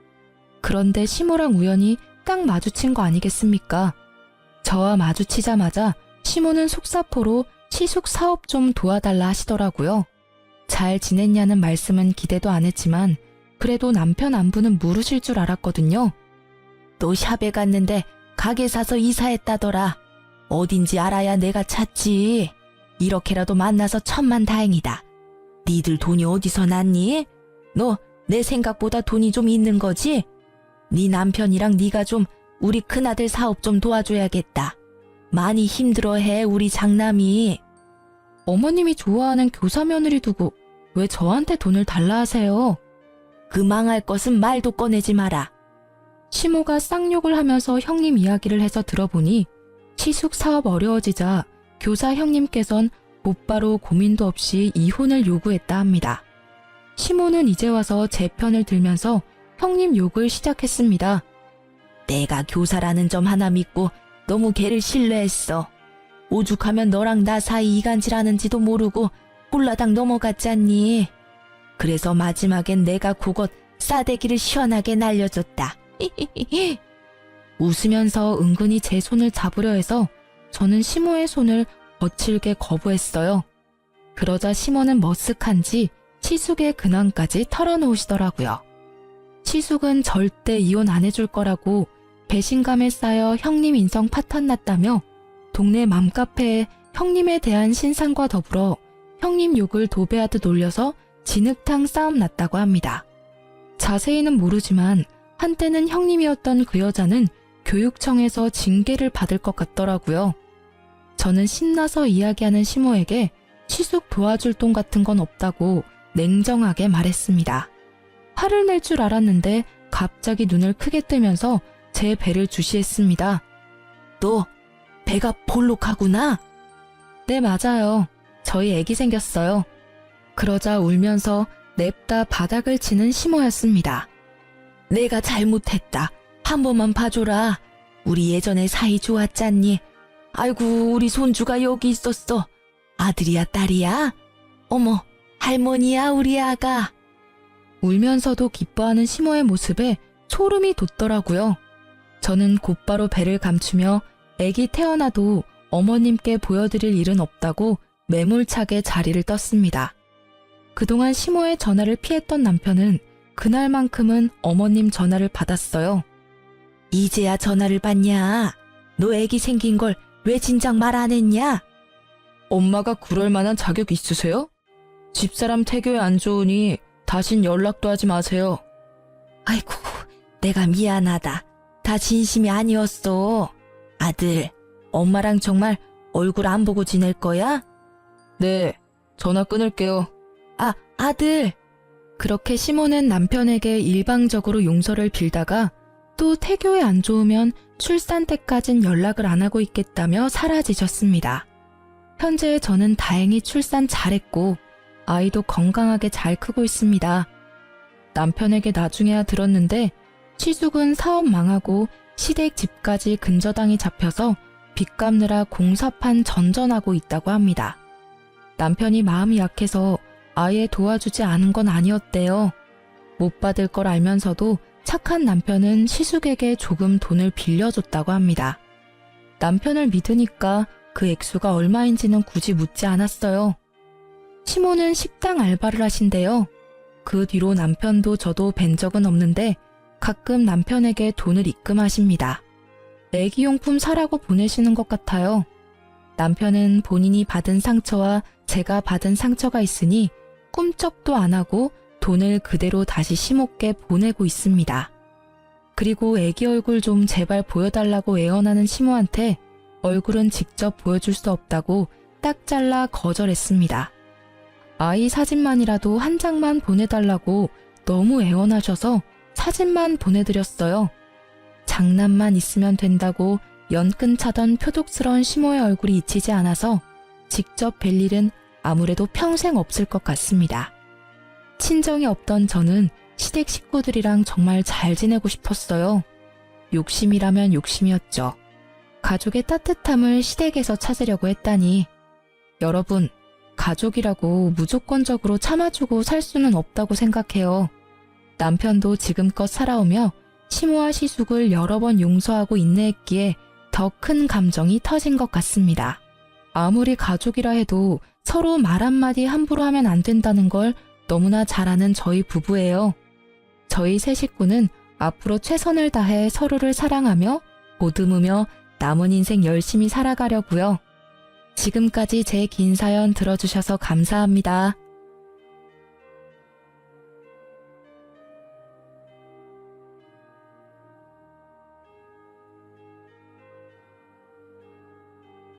그런데 시모랑 우연히 딱 마주친 거 아니겠습니까? 저와 마주치자마자 시모는 속사포로 시숙 사업 좀 도와달라 하시더라고요. 잘 지냈냐는 말씀은 기대도 안 했지만 그래도 남편 안부는 물으실 줄 알았거든요. 너 샵에 갔는데 가게 사서 이사했다더라. 어딘지 알아야 내가 찾지. 이렇게라도 만나서 천만다행이다. 니들 돈이 어디서 났니? 너 내 생각보다 돈이 좀 있는 거지? 네 남편이랑 네가 좀 우리 큰아들 사업 좀 도와줘야겠다. 많이 힘들어해 우리 장남이. 어머님이 좋아하는 교사 며느리 두고 왜 저한테 돈을 달라 하세요? 그 망할 것은 말도 꺼내지 마라. 시모가 쌍욕을 하면서 형님 이야기를 해서 들어보니 시숙 사업 어려워지자 교사 형님께선 곧바로 고민도 없이 이혼을 요구했다 합니다. 시모는 이제 와서 제 편을 들면서 형님 욕을 시작했습니다. 내가 교사라는 점 하나 믿고 너무 걔를 신뢰했어. 오죽하면 너랑 나 사이 이간질하는지도 모르고 홀라당 넘어갔잖니. 그래서 마지막엔 내가 그곳 싸대기를 시원하게 날려줬다. 웃으면서 은근히 제 손을 잡으려 해서 저는 시모의 손을 거칠게 거부했어요. 그러자 시모는 머쓱한지 시숙의 근황까지 털어놓으시더라고요. 시숙은 절대 이혼 안 해줄 거라고 배신감에 쌓여 형님 인성 파탄났다며 동네 맘카페에 형님에 대한 신상과 더불어 형님 욕을 도배하듯 올려서 진흙탕 싸움 났다고 합니다. 자세히는 모르지만 한때는 형님이었던 그 여자는 교육청에서 징계를 받을 것 같더라고요. 저는 신나서 이야기하는 시모에게 시숙 도와줄 돈 같은 건 없다고 냉정하게 말했습니다. 화를 낼 줄 알았는데 갑자기 눈을 크게 뜨면서 제 배를 주시했습니다. 너 배가 볼록하구나? 네, 맞아요. 저희 애기 생겼어요. 그러자 울면서 냅다 바닥을 치는 시모였습니다. 내가 잘못했다. 한 번만 봐줘라. 우리 예전에 사이 좋았잖니. 아이고 우리 손주가 여기 있었어. 아들이야 딸이야? 어머 할머니야 우리 아가. 울면서도 기뻐하는 시모의 모습에 소름이 돋더라고요. 저는 곧바로 배를 감추며 애기 태어나도 어머님께 보여드릴 일은 없다고 매몰차게 자리를 떴습니다. 그동안 시모의 전화를 피했던 남편은 그날만큼은 어머님 전화를 받았어요. 이제야 전화를 받냐? 너 애기 생긴 걸 왜 진작 말 안 했냐? 엄마가 그럴 만한 자격 있으세요? 집사람 태교에 안 좋으니 다신 연락도 하지 마세요. 아이고 내가 미안하다. 다 진심이 아니었어. 아들 엄마랑 정말 얼굴 안 보고 지낼 거야? 네, 전화 끊을게요. 아들. 그렇게 시모는 남편에게 일방적으로 용서를 빌다가 또 태교에 안 좋으면 출산 때까진 연락을 안 하고 있겠다며 사라지셨습니다. 현재 저는 다행히 출산 잘했고 아이도 건강하게 잘 크고 있습니다. 남편에게 나중에야 들었는데 시숙은 사업 망하고 시댁 집까지 근저당이 잡혀서 빚 갚느라 공사판 전전하고 있다고 합니다. 남편이 마음이 약해서 아예 도와주지 않은 건 아니었대요. 못 받을 걸 알면서도 착한 남편은 시숙에게 조금 돈을 빌려줬다고 합니다. 남편을 믿으니까 그 액수가 얼마인지는 굳이 묻지 않았어요. 시모는 식당 알바를 하신대요. 그 뒤로 남편도 저도 뵌 적은 없는데 가끔 남편에게 돈을 입금하십니다. 애기용품 사라고 보내시는 것 같아요. 남편은 본인이 받은 상처와 제가 받은 상처가 있으니 꿈쩍도 안 하고 돈을 그대로 다시 시모께 보내고 있습니다. 그리고 애기 얼굴 좀 제발 보여달라고 애원하는 시모한테 얼굴은 직접 보여줄 수 없다고 딱 잘라 거절했습니다. 아이 사진만이라도 한 장만 보내달라고 너무 애원하셔서 사진만 보내드렸어요. 장난만 있으면 된다고 연끈 차던 표독스러운 시모의 얼굴이 잊히지 않아서 직접 뵐 일은 아무래도 평생 없을 것 같습니다. 친정이 없던 저는 시댁 식구들이랑 정말 잘 지내고 싶었어요. 욕심이라면 욕심이었죠. 가족의 따뜻함을 시댁에서 찾으려고 했다니. 여러분, 가족이라고 무조건적으로 참아주고 살 수는 없다고 생각해요. 남편도 지금껏 살아오며 시모와 시숙을 여러 번 용서하고 인내했기에 더 큰 감정이 터진 것 같습니다. 아무리 가족이라 해도 서로 말 한마디 함부로 하면 안 된다는 걸 너무나 잘 아는 저희 부부예요. 저희 세 식구는 앞으로 최선을 다해 서로를 사랑하며 보듬으며 남은 인생 열심히 살아가려고요. 지금까지 제 긴 사연 들어주셔서 감사합니다.